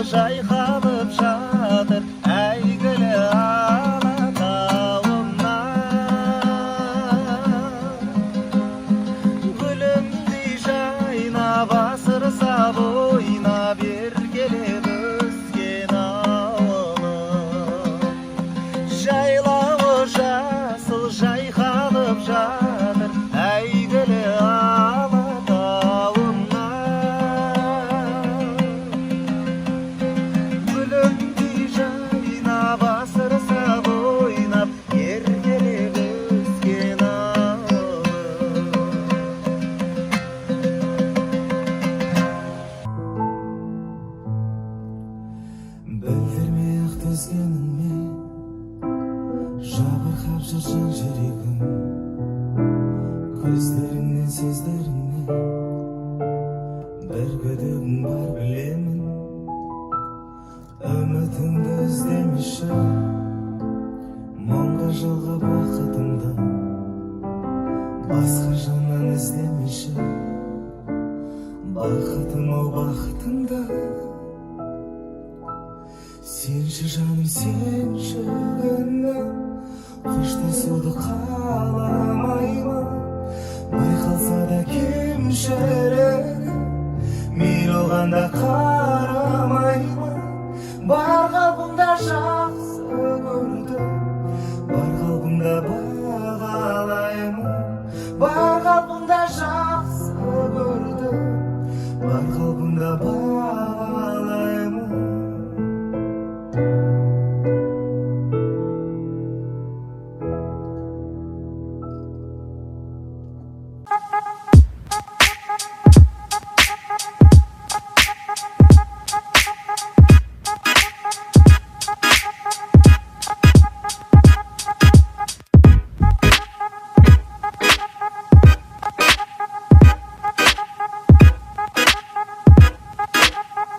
жайқалып жатыр әйгілі Алатауымнан. Гүлімдей жайнап асырса бойна бергелі өскен ауылым. Жайлауы жасыл жайқалып жатыр әйгілі Алатауымнан. Гүлімдей жайнап асырса бойнап еркелеп өскен ауылым. Білдірмей-ақ төзгеніңе жабырқап жүрсің жүрегім. Көздеріңнен сөздеріңнен бір күдігім бар білемін. Үмітіңді іздемеші мұңға жылғы бақытымды, басқа жаннан іздемеші бақытым-ау бақытыңды. Сенші жаным, сенші күнім, қоштасуды қаламаймын. Байқалса да кемшілігім, мейлі оған да қарамаймын. Бар қалпымда жан